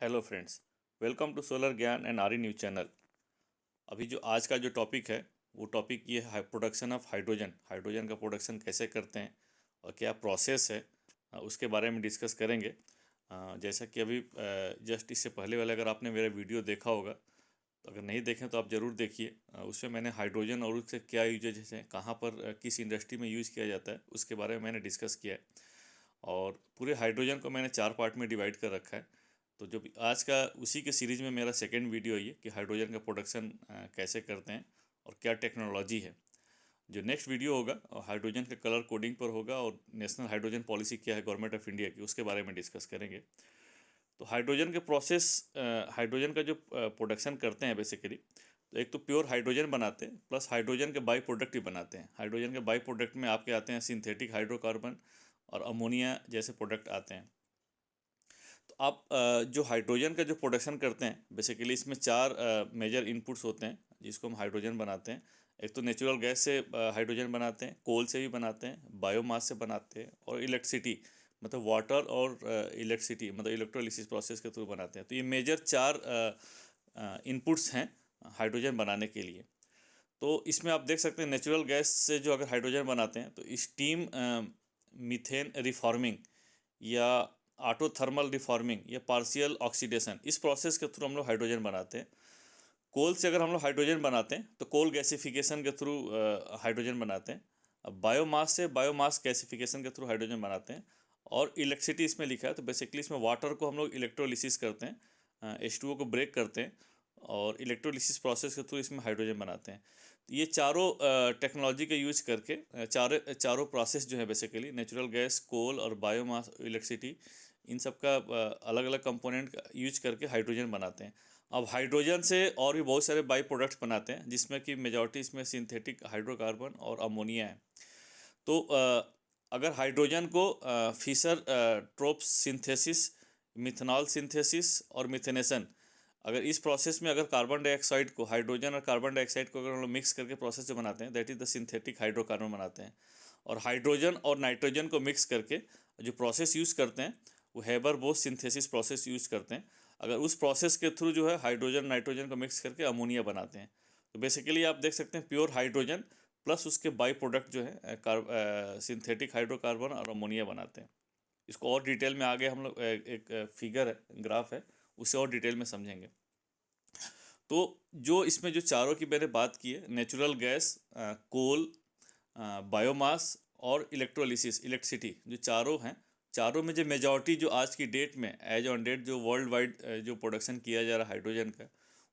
Hello friends, welcome to Solar Gyan and Arya news channel. अभी जो आज का जो टॉपिक है वो टॉपिक ये है प्रोडक्शन ऑफ हाइड्रोजन। हाइड्रोजन का प्रोडक्शन कैसे करते हैं और क्या प्रोसेस है, उसके बारे में डिस्कस करेंगे। जैसा कि अभी जस्ट इससे पहले वाले अगर आपने मेरा वीडियो देखा होगा तो अगर नहीं देखें तो आप ज़रूर देखिए। उसमें मैंने हाइड्रोजन और उससे क्या यूजेज हैं, कहाँ पर किस इंडस्ट्री में यूज़ किया जाता है उसके बारे में मैंने डिस्कस किया है। और पूरे हाइड्रोजन को मैंने 4 पार्ट में डिवाइड कर रखा है। तो जो भी आज का उसी के सीरीज़ में मेरा सेकेंड वीडियो है ये कि हाइड्रोजन का प्रोडक्शन कैसे करते हैं और क्या टेक्नोलॉजी है। जो नेक्स्ट वीडियो होगा हाइड्रोजन के कलर कोडिंग पर होगा और नेशनल हाइड्रोजन पॉलिसी क्या है गवर्नमेंट ऑफ इंडिया की, उसके बारे में डिस्कस करेंगे। तो हाइड्रोजन के प्रोसेस, हाइड्रोजन का जो प्रोडक्शन करते हैं बेसिकली, तो एक तो प्योर हाइड्रोजन बनाते हैं प्लस हाइड्रोजन के बाई प्रोडक्ट भी बनाते हैं। हाइड्रोजन के बाई प्रोडक्ट में आपके आते हैं सिंथेटिक हाइड्रोकार्बन और अमोनिया जैसे प्रोडक्ट आते हैं। तो आप जो हाइड्रोजन का जो प्रोडक्शन करते हैं बेसिकली इसमें 4 मेजर इनपुट्स होते हैं जिसको हम हाइड्रोजन बनाते हैं। एक तो नेचुरल गैस से हाइड्रोजन बनाते हैं, कोल से भी बनाते हैं, बायोमास से बनाते हैं और इलेक्ट्रिसिटी मतलब वाटर और इलेक्ट्रिसिटी मतलब इलेक्ट्रोलिसिस प्रोसेस के थ्रू बनाते हैं। तो ये मेजर 4 इनपुट्स हैं हाइड्रोजन बनाने के लिए। तो इसमें आप देख सकते हैं नेचुरल गैस से जो अगर हाइड्रोजन बनाते हैं तो स्टीम मीथेन रिफॉर्मिंग या ऑटोथर्मल रिफॉर्मिंग या पार्शियल ऑक्सीडेशन, इस प्रोसेस के थ्रू हम लोग हाइड्रोजन बनाते हैं। कोल से अगर हम लोग हाइड्रोजन बनाते हैं तो कोल गैसिफिकेशन के थ्रू हाइड्रोजन बनाते हैं। अब बायोमास से बायोमास गैसिफिकेशन के थ्रू हाइड्रोजन बनाते हैं। और इलेक्ट्रिसिटी इसमें लिखा है तो बेसिकली इसमें वाटर को हम लोग इलेक्ट्रोलिसिस करते हैं, H2O को ब्रेक करते हैं और इलेक्ट्रोलिसिस प्रोसेस के थ्रू इसमें हाइड्रोजन बनाते हैं। तो ये चारों टेक्नोलॉजी का यूज करके चारों प्रोसेस जो है बेसिकली नेचुरल गैस, कोल और बायोमास, इलेक्ट्रिसिटी, इन सब का अलग अलग कंपोनेंट यूज करके हाइड्रोजन बनाते हैं। अब हाइड्रोजन से और भी बहुत सारे बाई प्रोडक्ट्स बनाते हैं जिसमें कि मेजॉरिटी इसमें सिंथेटिक हाइड्रोकार्बन और अमोनिया है। तो अगर हाइड्रोजन को Fischer Tropsch synthesis, methanol synthesis और मिथेनेशन, अगर इस प्रोसेस में अगर कार्बन डाइऑक्साइड को, हाइड्रोजन और कार्बन डाइऑक्साइड को अगर हम लोग मिक्स करके प्रोसेस जो बनाते हैं that is the synthetic hydrocarbon बनाते हैं। और हाइड्रोजन और नाइट्रोजन को मिक्स करके जो प्रोसेस यूज़ करते हैं वो Haber Bosch synthesis process use करते हैं। अगर उस प्रोसेस के थ्रू जो है हाइड्रोजन नाइट्रोजन को मिक्स करके अमोनिया बनाते हैं। तो बेसिकली आप देख सकते हैं प्योर हाइड्रोजन प्लस उसके बाई प्रोडक्ट जो है सिंथेटिक हाइड्रोकार्बन और अमोनिया बनाते हैं। इसको और डिटेल में आगे हम लोग एक फिगर है, ग्राफ है, उसे और डिटेल में समझेंगे। तो जो इसमें जो चारों की मैंने बात की है, नेचुरल गैस, कोल, बायोमास और इलेक्ट्रोलिसिस, इलेक्ट्रिसिटी, जो चारों हैं, चारों में जो मेजॉरिटी जो आज की डेट में एज ऑन डेट जो वर्ल्ड वाइड जो प्रोडक्शन किया जा रहा है हाइड्रोजन का,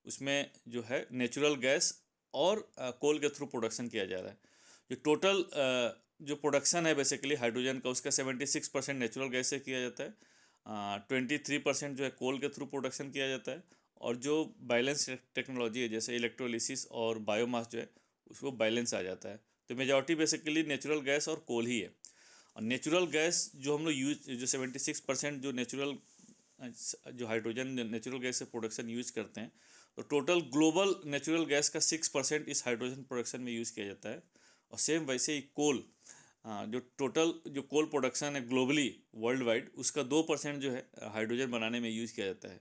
उसमें जो है नेचुरल गैस और कोल के थ्रू प्रोडक्शन किया जा रहा है। जो टोटल जो प्रोडक्शन है बेसिकली हाइड्रोजन का, उसका 76% नेचुरल गैस से किया जाता है, 23% जो है कोल के थ्रू प्रोडक्शन किया जाता है और जो बैलेंस टेक्नोलॉजी है जैसे इलेक्ट्रोलिसिस और बायोमास जो है उसको बैलेंस आ जाता है। तो मेजॉरिटी बेसिकली नेचुरल गैस और कोल ही है। और नेचुरल गैस जो हम लोग यूज, जो 76% जो नेचुरल जो हाइड्रोजन नेचुरल गैस से प्रोडक्शन यूज करते हैं, तो टोटल ग्लोबल नेचुरल गैस का 6% इस हाइड्रोजन प्रोडक्शन में यूज़ किया जाता है। और सेम वैसे ही कोल, जो टोटल जो कोल प्रोडक्शन है ग्लोबली वर्ल्ड वाइड, उसका 2% जो है हाइड्रोजन बनाने में यूज़ किया जाता है।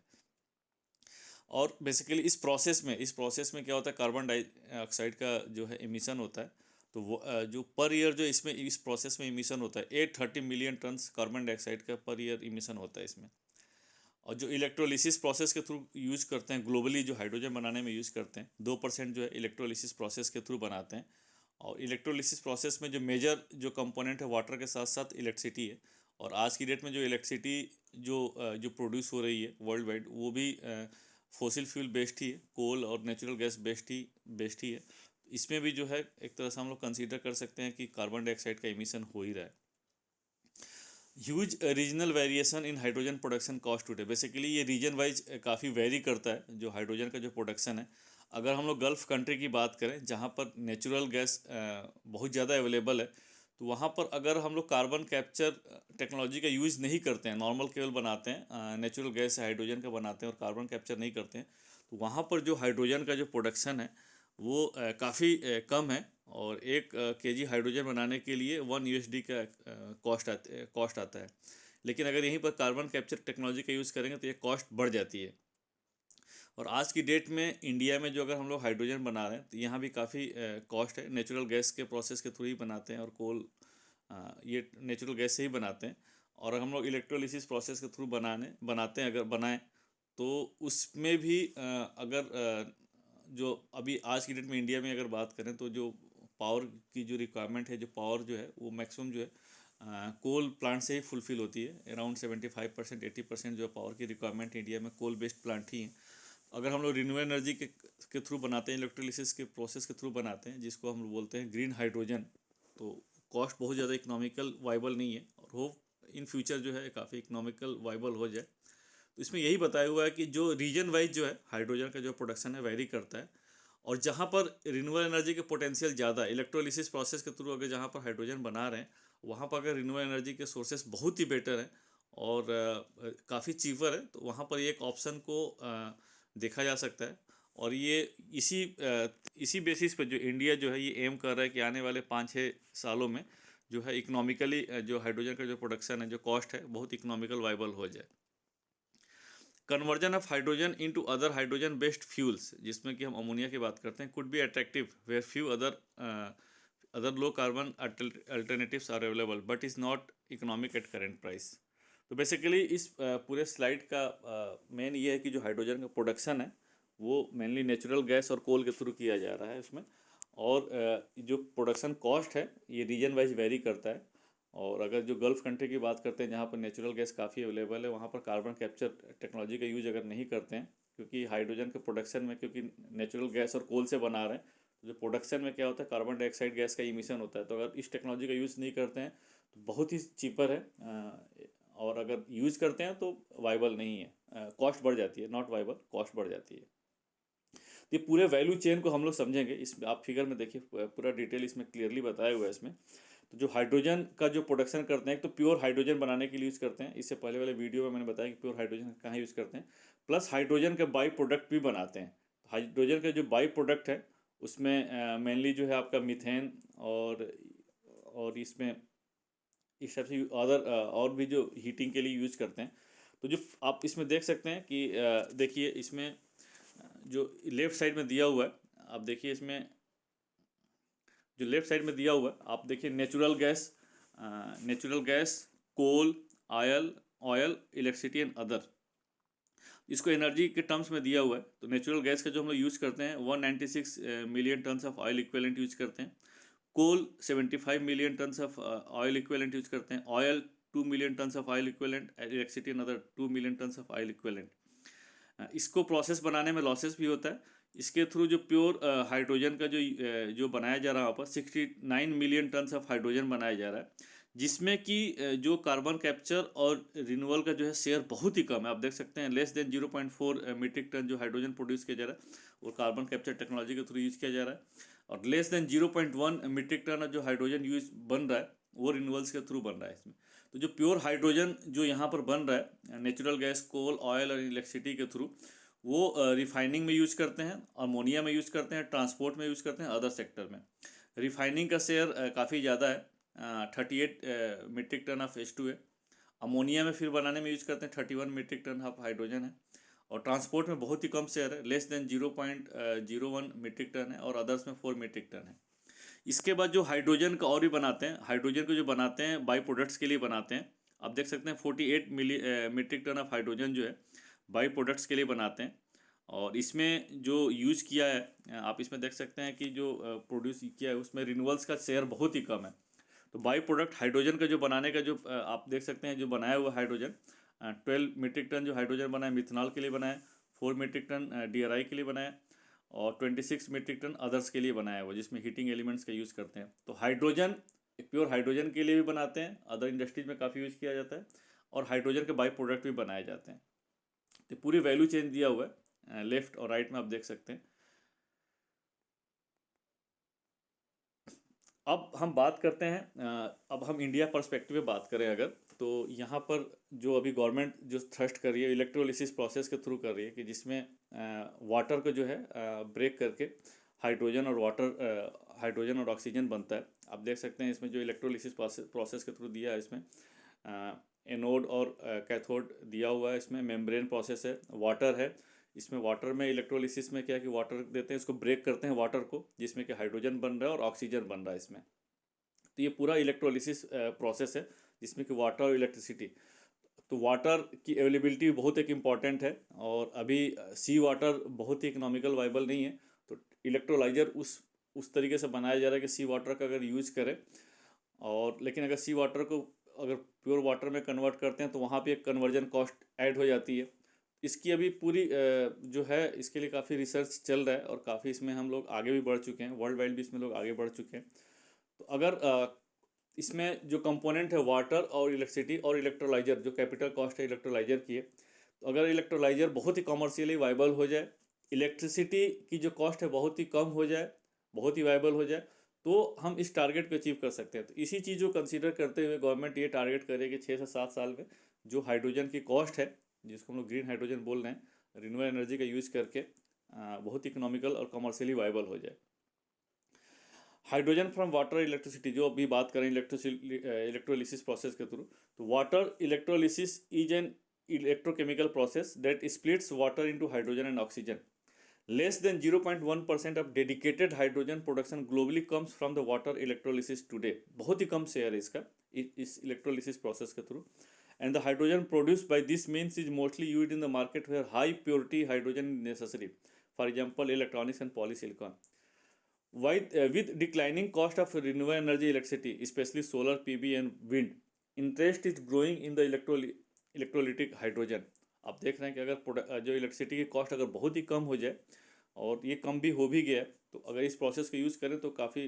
और बेसिकली इस प्रोसेस में क्या होता है, कार्बन डाइऑक्साइड का जो है एमिशन होता है। तो वो जो पर ईयर जो इसमें इस प्रोसेस में इमिशन होता है 830 मिलियन टन्स कार्बन डाइऑक्साइड का पर ईयर इमिशन होता है इसमें। और जो इलेक्ट्रोलिसिस प्रोसेस के थ्रू यूज करते हैं ग्लोबली, जो हाइड्रोजन बनाने में यूज करते हैं, 2% जो है इलेक्ट्रोलिसिस प्रोसेस के थ्रू बनाते हैं। और इलेक्ट्रोलिसिस प्रोसेस में जो मेजर जो कंपोनेंट है वाटर के साथ साथ इलेक्ट्रिसिटी है। और आज की डेट में जो इलेक्ट्रिसिटी जो प्रोड्यूस हो रही है वर्ल्ड वाइड, वो भी फॉसिल फ्यूल बेस्ड ही है, कोल और नेचुरल गैस बेस्ड ही है। इसमें भी जो है एक तरह से हम लोग कंसीडर कर सकते हैं कि कार्बन डाइऑक्साइड का एमिशन हो ही रहा है। Huge regional variation in hydrogen production cost today, basically ये रीजन वाइज काफ़ी वेरी करता है जो हाइड्रोजन का जो प्रोडक्शन है। अगर हम लोग गल्फ़ कंट्री की बात करें जहाँ पर नेचुरल गैस बहुत ज़्यादा अवेलेबल है, तो वहाँ पर अगर हम लोग कार्बन कैप्चर टेक्नोलॉजी का यूज़ नहीं करते हैं, नॉर्मल केवल बनाते हैं, नेचुरल गैस हाइड्रोजन का बनाते हैं और कार्बन कैप्चर नहीं करते हैं, तो वहाँ पर जो हाइड्रोजन का जो प्रोडक्शन है वो काफ़ी कम है। और एक केजी हाइड्रोजन बनाने के लिए 1 USD का कॉस्ट आता है। लेकिन अगर यहीं पर कार्बन कैप्चर टेक्नोलॉजी का यूज़ करेंगे तो ये कॉस्ट बढ़ जाती है। और आज की डेट में इंडिया में जो अगर हम लोग हाइड्रोजन बना रहे हैं तो यहाँ भी काफ़ी कॉस्ट है। नेचुरल गैस के प्रोसेस के थ्रू ही बनाते हैं, और कोल ये नेचुरल गैस से ही बनाते हैं। और हम लोग इलेक्ट्रोलिसिस प्रोसेस के थ्रू बनाते हैं, अगर बनाएं तो उसमें भी अगर जो अभी आज की डेट में इंडिया में अगर बात करें तो जो पावर की जो रिक्वायरमेंट है, जो पावर जो है वो मैक्सिमम जो है कोल प्लांट से ही फुलफिल होती है। अराउंड 75% 80% जो पावर की रिक्वायरमेंट इंडिया में कोल बेस्ड प्लांट ही हैं। अगर हम लोग रिन्यूएबल एनर्जी के थ्रू बनाते हैं, इलेक्ट्रोलिसिस के प्रोसेस के थ्रू बनाते हैं, जिसको हम बोलते हैं ग्रीन हाइड्रोजन, तो कॉस्ट बहुत ज़्यादा इकोनॉमिकल वाइबल नहीं है, और होप इन फ्यूचर जो है काफ़ी इकोनॉमिकल वाइबल हो जाए। तो इसमें यही बताया हुआ है कि जो रीजन वाइज जो है हाइड्रोजन का जो प्रोडक्शन है वेरी करता है, और जहाँ पर रिन्यूएबल एनर्जी के पोटेंशियल ज़्यादा, इलेक्ट्रोलिसिस प्रोसेस के थ्रू अगर जहाँ पर हाइड्रोजन बना रहे हैं वहाँ पर अगर रिन्यूएबल एनर्जी के सोर्सेस बहुत ही बेटर हैं और काफ़ी चीपर है, तो वहाँ पर एक ऑप्शन को देखा जा सकता है। और ये इसी बेसिस पे जो इंडिया जो है ये एम कर रहा है कि आने वाले 5-6 सालों में जो है इकोनॉमिकली जो हाइड्रोजन का जो प्रोडक्शन है, जो कॉस्ट है, बहुत इकोनॉमिकल वाइबल हो जाए। Conversion of hydrogen into other hydrogen based fuels, जिसमें कि हम अमोनिया की बात करते हैं, could be attractive where few other low carbon alternatives are available but is not economic at current price. तो बेसिकली इस पूरे स्लाइड का मेन ये है कि जो हाइड्रोजन का प्रोडक्शन है वो मेनली नेचुरल गैस और कोल के थ्रू किया जा रहा है उसमें, और जो प्रोडक्शन कॉस्ट है ये रीजन वाइज वेरी करता है। और अगर जो गल्फ़ कंट्री की बात करते हैं जहाँ पर नेचुरल गैस काफ़ी अवेलेबल है, वहाँ पर कार्बन कैप्चर टेक्नोलॉजी का यूज अगर नहीं करते हैं, क्योंकि हाइड्रोजन के प्रोडक्शन में क्योंकि नेचुरल गैस और कोल से बना रहे हैं, तो जो प्रोडक्शन में क्या होता है कार्बन डाइऑक्साइड गैस का इमिशन होता है। तो अगर इस टेक्नोलॉजी का यूज़ नहीं करते हैं तो बहुत ही चीपर है, और अगर यूज़ करते हैं तो वाइबल नहीं है, कॉस्ट बढ़ जाती है, नॉट वाइबल, कॉस्ट बढ़ जाती है। ये पूरे वैल्यू चेन को हम लोग समझेंगे। इसमें आप फिगर में देखिए पूरा डिटेल इसमें क्लियरली बताया हुआ है इसमें। तो जो हाइड्रोजन का जो प्रोडक्शन करते हैं, एक तो प्योर हाइड्रोजन बनाने के लिए यूज़ करते हैं, इससे पहले वाले वीडियो में मैंने बताया कि प्योर हाइड्रोजन कहाँ यूज़ करते हैं, प्लस हाइड्रोजन का बाई प्रोडक्ट भी बनाते हैं। हाइड्रोजन का जो बाई प्रोडक्ट है उसमें मेनली जो है आपका मीथेन, और इसमें इस टाइप से अदर और भी जो हीटिंग के लिए यूज़ करते हैं। तो जो आप इसमें देख सकते हैं कि देखिए इसमें जो लेफ़्ट साइड में दिया हुआ है, आप देखिए इसमें जो लेफ़्ट साइड में दिया हुआ है आप देखिए natural gas, coal, oil, electricity and other, इसको एनर्जी के टर्म्स में दिया हुआ है। तो नेचुरल गैस का जो हम लोग यूज़ करते हैं 196 million tons of oil equivalent use करते हैं। कोल 75 million tons of oil equivalent use करते हैं। Oil 2 million tons of oil equivalent, electricity another 2 million tons of oil equivalent. इसको प्रोसेस बनाने में लॉसेस भी होता है। इसके थ्रू जो प्योर हाइड्रोजन का जो बनाया जा रहा है वहाँ पर 69 मिलियन टन्स ऑफ हाइड्रोजन बनाया जा रहा है, जिसमें कि जो कार्बन कैप्चर और रिन्यूअल का जो है शेयर बहुत ही कम है। आप देख सकते हैं लेस देन 0.4 मीट्रिक टन जो हाइड्रोजन प्रोड्यूस किया जा रहा है वो कार्बन कैप्चर टेक्नोलॉजी के थ्रू यूज़ किया जा रहा है, और लेस देन 0.1 मीट्रिक टन जो हाइड्रोजन यूज बन रहा है वो रिन्यूअल्स के थ्रू बन रहा है इसमें। तो जो प्योर हाइड्रोजन जो यहाँ पर बन रहा है नेचुरल गैस, कोल, ऑयल और इलेक्ट्रिसिटी के थ्रू, वो रिफाइनिंग में यूज़ करते हैं, अमोनिया में यूज़ करते हैं, ट्रांसपोर्ट में यूज़ करते हैं, अदर सेक्टर में। रिफाइनिंग का शेयर काफ़ी ज़्यादा है, 38 मीट्रिक टन ऑफ H2 है। अमोनिया में फिर बनाने में यूज़ करते हैं 31 मीट्रिक टन ऑफ हाइड्रोजन है, और ट्रांसपोर्ट में बहुत ही कम शेयर है, लेस देन 0.01 मीट्रिक टन है, और अदर्स में 4 मीट्रिक टन है। इसके बाद जो हाइड्रोजन का और भी बनाते हैं, हाइड्रोजन को जो बनाते हैं बाई प्रोडक्ट्स के लिए बनाते हैं। आप देख सकते हैं 48 मीट्रिक टन ऑफ हाइड्रोजन जो है बाई प्रोडक्ट्स के लिए बनाते हैं, और इसमें जो यूज़ किया है आप इसमें देख सकते हैं कि जो प्रोड्यूस किया है उसमें रिन्यूअल्स का शेयर बहुत ही कम है। तो बाई प्रोडक्ट हाइड्रोजन का जो बनाने का जो आप देख सकते हैं जो बनाया हुआ हाइड्रोजन 12 मीट्रिक टन जो हाइड्रोजन बनाया मिथनॉल के लिए बनाया, 4 मीट्रिक टन DRI के लिए बनाया, और 26 मीट्रिक टन अदर्स के लिए बनाया हुआ जिसमें हीटिंग एलिमेंट्स का यूज़ करते हैं। तो हाइड्रोजन प्योर हाइड्रोजन के लिए भी बनाते हैं, अदर इंडस्ट्रीज में काफ़ी यूज़ किया जाता है, और हाइड्रोजन के बाई प्रोडक्ट भी बनाए जाते हैं। तो पूरी वैल्यू चेन दिया हुआ है लेफ्ट और राइट में आप देख सकते हैं। अब हम बात करते हैं अब हम इंडिया पर्सपेक्टिव में बात करें अगर, तो यहाँ पर जो अभी गवर्नमेंट जो थ्रस्ट कर रही है इलेक्ट्रोलिसिस प्रोसेस के थ्रू कर रही है कि जिसमें वाटर को जो है ब्रेक करके हाइड्रोजन और ऑक्सीजन बनता है। आप देख सकते हैं इसमें जो इलेक्ट्रोलिसिस प्रोसेस के थ्रू दिया है इसमें एनोड और कैथोड दिया हुआ है, इसमें मेम्ब्रेन प्रोसेस है, वाटर है। इसमें वाटर में इलेक्ट्रोलिसिस में क्या है कि वाटर देते हैं, इसको ब्रेक करते हैं वाटर को, जिसमें कि हाइड्रोजन बन रहा है और ऑक्सीजन बन रहा है इसमें। तो ये पूरा इलेक्ट्रोलिसिस प्रोसेस है जिसमें कि वाटर और इलेक्ट्रिसिटी। तो वाटर की अवेलेबिलिटी बहुत एक इम्पॉर्टेंट है, और अभी सी वाटर बहुत ही इकोनॉमिकल वाइबल नहीं है। तो इलेक्ट्रोलाइजर उस तरीके से बनाया जा रहा है कि सी वाटर का अगर यूज करें, और लेकिन अगर सी वाटर को अगर प्योर वाटर में कन्वर्ट करते हैं तो वहाँ पे एक कन्वर्जन कॉस्ट ऐड हो जाती है। इसकी अभी पूरी जो है इसके लिए काफ़ी रिसर्च चल रहा है, और काफ़ी इसमें हम लोग आगे भी बढ़ चुके हैं, वर्ल्ड वाइड भी इसमें लोग आगे बढ़ चुके हैं। तो अगर इसमें जो कंपोनेंट है वाटर और इलेक्ट्रिसिटी और इलेक्ट्रोलाइजर, जो कैपिटल कॉस्ट है इलेक्ट्रोलाइजर की है, तो अगर इलेक्ट्रोलाइजर बहुत ही कमर्शियली वाइबल हो जाए, इलेक्ट्रिसिटी की जो कॉस्ट है बहुत ही कम हो जाए, बहुत ही वाइबल हो जाए, तो हम इस टारगेट को अचीव कर सकते हैं। तो इसी चीज़ को कंसीडर करते हुए गवर्नमेंट ये टारगेट करे कि 6 से 7 साल में जो हाइड्रोजन की कॉस्ट है, जिसको हम लोग ग्रीन हाइड्रोजन बोल रहे हैं, रिन्यूएबल एनर्जी का यूज़ करके बहुत इकोनॉमिकल और कमर्शियली वाइबल हो जाए। हाइड्रोजन फ्रॉम वाटर इलेक्ट्रिसिटी, जो अभी बात करें इलेक्ट्रोलिसिस प्रोसेस के थ्रू, तो water electrolysis is an electrochemical process that splits water into hydrogen and oxygen. Less than 0.1% of dedicated hydrogen production globally comes from the water electrolysis today. बहुत ही कम share है इसका इस इलेक्ट्रोलिसिस प्रोसेस के through. And the hydrogen produced by this means is mostly used in the market where high purity hydrogen necessary, for example electronics and polysilicon. With declining cost of renewable energy electricity, especially solar PV and wind, interest is growing in the electrolytic hydrogen. आप देख रहे हैं कि अगर जो electricity की cost अगर बहुत ही कम हो जाए, और ये कम भी हो भी गया, तो अगर इस प्रोसेस को यूज़ करें तो काफ़ी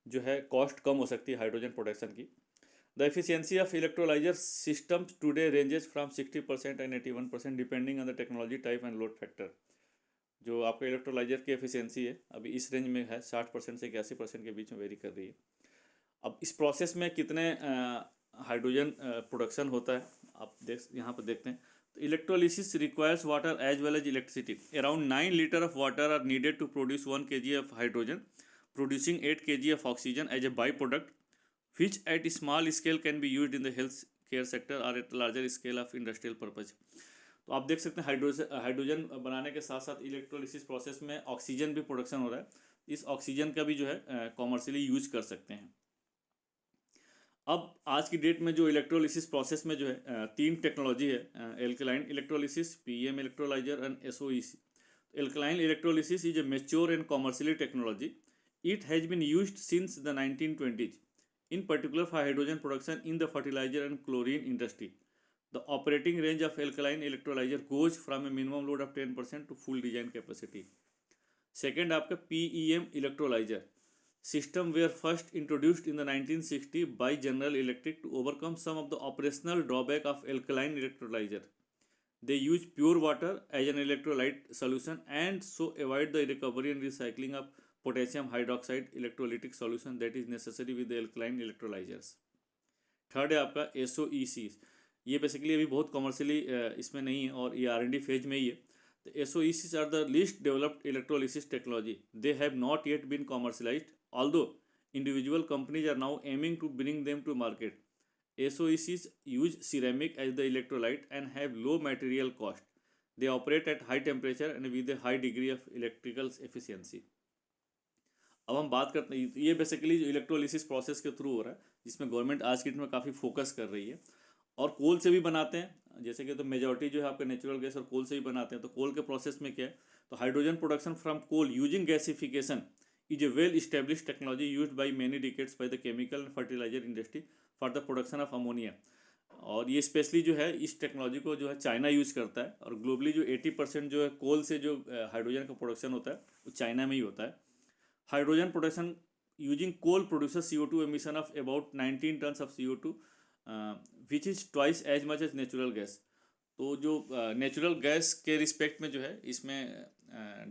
जो है कॉस्ट कम हो सकती है हाइड्रोजन प्रोडक्शन की। The efficiency of electrolyser systems today ranges from 60% and 81% depending on the technology type and load factor. जो आपका इलेक्ट्रोलाइजर की एफिशिएंसी है अभी इस रेंज में है, 60% से 81% के बीच में वेरी कर रही है। अब इस प्रोसेस में कितने हाइड्रोजन प्रोडक्शन होता है, आप यहाँ पर देखते हैं। तो electrolysis requires water as well as electricity. Around 9 litre of water are needed to produce 1 kg of hydrogen, producing 8 kg of oxygen as a by product, which at small scale can be used in the health care sector और at larger scale of industrial purpose. तो आप देख सकते हैं hydrogen बनाने के साथ साथ इलेक्ट्रोलिसिस प्रोसेस में ऑक्सीजन भी प्रोडक्शन हो रहा है। इस ऑक्सीजन का भी जो है कॉमर्शियली यूज कर सकते हैं। अब आज की डेट में जो इलेक्ट्रोलिसिस प्रोसेस में जो है 3 टेक्नोलॉजी है, alkaline electrolysis, PEM electrolyser and SOEC. Alkaline electrolysis is a mature and commercially technology. It has been used since the 1920s, in particular for hydrogen production in the fertilizer and chlorine industry. The operating range of alkaline electrolyzer goes from a minimum load of 10% to full design capacity. Second, आपका PEM electrolyzer system were first introduced in the 1960 by General Electric to overcome some of the operational drawback of alkaline electrolyzer. They use pure water as an electrolyte solution and so avoid the recovery and recycling of potassium hydroxide electrolytic solution that is necessary with the alkaline electrolyzers. Third है आपका SOEC. ये basically अभी बहुत commercially इसमें नहीं है और ये R&D फेज में ही है. The SOECs are the least developed electrolysis technology. They have not yet been commercialized, although individual companies are now aiming to bring them to market. SOECs use ceramic as the electrolyte and have low material cost. They operate at high temperature and with a high degree of electrical efficiency. अब हम बात करते हैं, ये basically जो electrolysis process के through हो रहा है, जिसमें गवर्नमेंट आज की डेट में काफ़ी फोकस कर रही है, और कोल से भी बनाते हैं, जैसे कि तो मेजॉरिटी जो है आपका नेचुरल गैस और कोल से ही बनाते हैं। तो कोल के प्रोसेस में क्या है, तो hydrogen production from coal using gasification is a well establish technology used by many decades by the chemical and fertiliser industry for the production of ammonia. और ये स्पेशली जो है इस टेक्नोलॉजी को जो है चाइना यूज़ करता है, और ग्लोबली जो 80% जो है कोल से जो हाइड्रोजन का प्रोडक्शन होता है वो चाइना में ही होता है। Hydrogen production using coal producer CO2 emission of about 19 tons of CO2 which is twice as much as natural gas. तो जो नेचुरल गैस के रिस्पेक्ट में जो है इसमें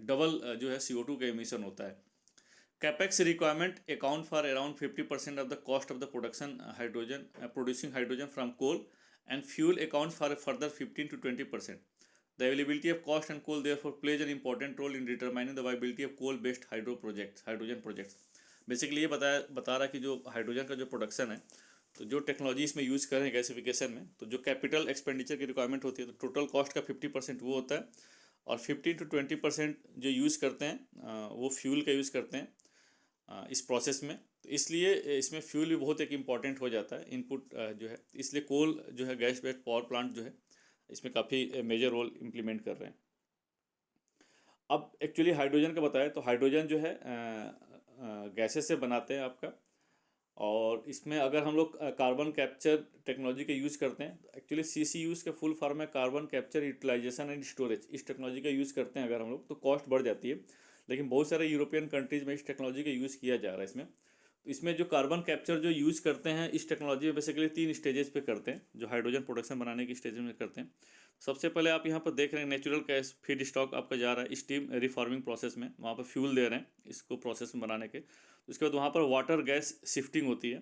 डबल जो है CO2 का एमिशन होता है। Capex requirement account for around 50% of the cost of the production hydrogen producing hydrogen from coal, and fuel accounts for further 15 to 20%. The availability of cost and coal therefore plays an important role in determining the viability of coal-based hydrogen projects. Basically ये बता रहा कि जो hydrogen का जो production है तो जो टेक्नोलॉजी इसमें यूज़ कर रहे हैं गैसिफिकेशन में, तो जो कैपिटल एक्सपेंडिचर की रिक्वायरमेंट होती है, तो टोटल कॉस्ट का 50% वो होता है, और 15 to 20% जो यूज़ करते हैं वो फ्यूल का यूज़ करते हैं इस प्रोसेस में। तो इसलिए इसमें फ्यूल भी बहुत एक इम्पॉर्टेंट हो जाता है इनपुट जो है, इसलिए कोल जो है गैस बेस्ड पावर प्लांट जो है इसमें काफ़ी मेजर रोल इम्प्लीमेंट कर रहे हैं। अब एक्चुअली हाइड्रोजन का बताया, तो हाइड्रोजन जो है गैसेस से बनाते हैं आपका, और इसमें अगर हम लोग कार्बन कैप्चर टेक्नोलॉजी का यूज़ करते हैं, तो एक्चुअली CCUs का फुल फॉर्म है carbon capture utilisation and storage. इस टेक्नोलॉजी का यूज़ करते हैं अगर हम लोग, तो कॉस्ट बढ़ जाती है, लेकिन बहुत सारे यूरोपियन कंट्रीज़ में इस टेक्नोलॉजी का यूज़ किया जा रहा है इसमें। तो इसमें जो कार्बन कैप्चर जो यूज़ करते हैं इस टेक्नोलॉजी में, बेसिकली 3 स्टेजेस पे करते हैं जो हाइड्रोजन प्रोडक्शन बनाने की स्टेज में करते हैं। सबसे पहले आप यहाँ पर देख रहे हैं नेचुरल गैस फीड स्टॉक आपका जा रहा है स्टीम रिफॉर्मिंग प्रोसेस में, वहाँ पर फ्यूल दे रहे हैं इसको प्रोसेस में बनाने के। उसके बाद वहाँ पर वाटर गैस शिफ्टिंग होती है,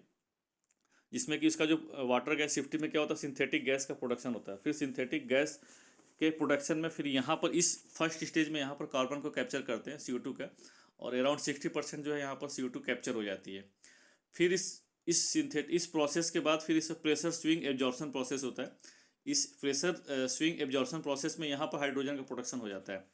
जिसमें कि इसका जो वाटर गैस शिफ्टिंग में क्या होता है, सिंथेटिक गैस का प्रोडक्शन होता है। फिर सिंथेटिक गैस के प्रोडक्शन में फिर यहाँ पर इस फर्स्ट स्टेज में यहाँ पर कार्बन को कैप्चर करते हैं CO2 का, और अराउंड 60% जो है यहाँ पर CO2 कैप्चर हो जाती है। फिर इस प्रोसेस के बाद फिर इस प्रेशर स्विंग एब्जॉर्प्शन प्रोसेस होता है। इस प्रेशर स्विंग एब्जॉर्प्शन प्रोसेस में यहाँ पर हाइड्रोजन का प्रोडक्शन हो जाता है,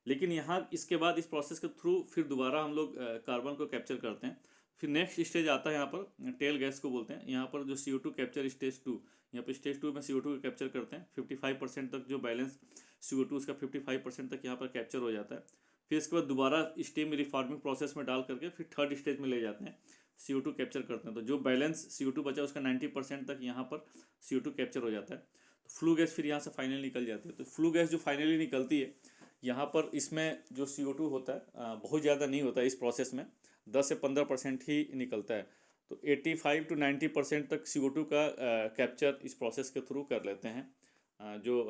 लेकिन यहाँ इसके बाद इस प्रोसेस के थ्रू फिर दोबारा हम लोग कार्बन को कैप्चर करते हैं। फिर नेक्स्ट स्टेज आता है यहाँ पर टेल गैस को बोलते हैं, यहाँ पर जो CO2 कैप्चर स्टेज 2, यहाँ पर स्टेज 2 में CO2 को कैप्चर करते हैं 55% तक, जो बैलेंस CO2 उसका 55% तक यहाँ पर कैप्चर हो जाता है। फिर इसके बाद दोबारा स्टीम रिफॉर्मिंग प्रोसेस में डाल करके फिर थर्ड स्टेज में ले जाते हैं, CO2 कैप्चर करते हैं, तो जो बैलेंस CO2 बचा उसका 90% तक यहाँ पर CO2 कैप्चर हो जाता है। तो फ्लू गैस फिर यहाँ से फाइनली निकल जाती है। तो फ्लू गैस जो फाइनली निकलती है यहाँ पर, इसमें जो CO2 होता है बहुत ज़्यादा नहीं होता है इस प्रोसेस में, 10 से 15% ही निकलता है। तो 85 to 90% तक CO2 का कैप्चर इस प्रोसेस के थ्रू कर लेते हैं जो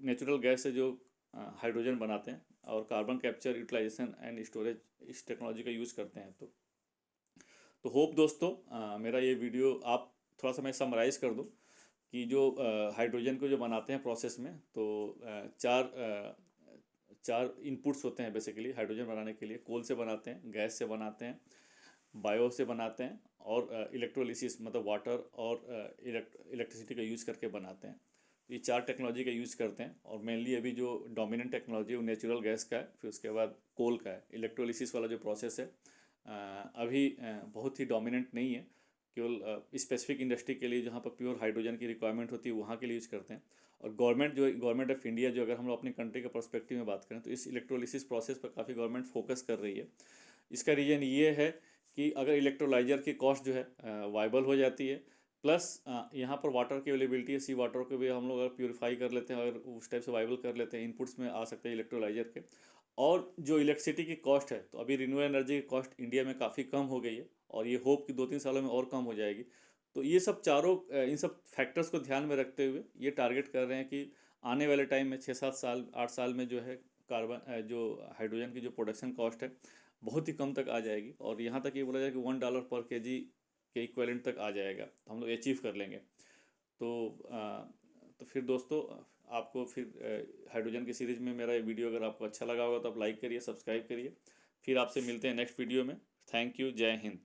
नेचुरल गैस से जो हाइड्रोजन बनाते हैं, और carbon capture utilisation and storage इस टेक्नोलॉजी का यूज़ करते हैं। तो होप दोस्तों मेरा ये वीडियो आप थोड़ा सा मैं समराइज़ कर दूं कि जो हाइड्रोजन को जो बनाते हैं प्रोसेस में, तो चार इनपुट्स होते हैं बेसिकली हाइड्रोजन बनाने के लिए। कोल से बनाते हैं, गैस से बनाते हैं, बायो से बनाते हैं, और इलेक्ट्रोलिसिस मतलब वाटर और इलेक्ट्रिसिटी का यूज़ करके बनाते हैं। ये 4 टेक्नोलॉजी का यूज़ करते हैं, और मेनली अभी जो डोमिनेंट टेक्नोलॉजी है वो नेचुरल गैस का है, फिर उसके बाद कोल का है। इलेक्ट्रोलिसिस वाला जो प्रोसेस है अभी बहुत ही डोमिनेंट नहीं है, केवल स्पेसिफिक इंडस्ट्री के लिए जहाँ पर प्योर हाइड्रोजन की रिक्वायरमेंट होती है वहाँ के लिए यूज़ करते हैं। और गवर्नमेंट ऑफ इंडिया जो, अगर हम लोग अपनी कंट्री के पर्सपेक्टिव में बात करें, तो इस इलेक्ट्रोलिसिस प्रोसेस पर काफ़ी गवर्नमेंट फोकस कर रही है। इसका रीज़न ये है कि अगर इलेक्ट्रोलाइजर की कॉस्ट जो है वाइबल हो जाती है, प्लस यहाँ पर वाटर की अवेलेबिलिटी है, सी वाटर को भी हम लोग अगर प्योरीफाई कर लेते हैं और उस टाइप से वाइबल कर लेते हैं, इनपुट्स में आ सकते हैं इलेक्ट्रोलाइजर के। और जो इलेक्ट्रिसिटी की कॉस्ट है, तो अभी रिन्यूएबल एनर्जी की कॉस्ट इंडिया में काफ़ी कम हो गई है, और ये होप कि 2-3 सालों में और कम हो जाएगी। तो ये सब चारों इन सब फैक्टर्स को ध्यान में रखते हुए ये टारगेट कर रहे हैं कि आने वाले टाइम में 6-7 साल 8 साल में जो है कार्बन जो हाइड्रोजन की जो प्रोडक्शन कॉस्ट है बहुत ही कम तक आ जाएगी, और यहाँ तक ये बोला जाए कि $1 पर kg के इक्वेलेंट तक आ जाएगा, तो हम लोग अचीव कर लेंगे। तो फिर दोस्तों आपको फिर हाइड्रोजन की सीरीज़ में मेरा ये वीडियो अगर आपको अच्छा लगा होगा तो आप लाइक करिए, सब्सक्राइब करिए। फिर आपसे मिलते हैं नेक्स्ट वीडियो में। थैंक यू, जय हिंद।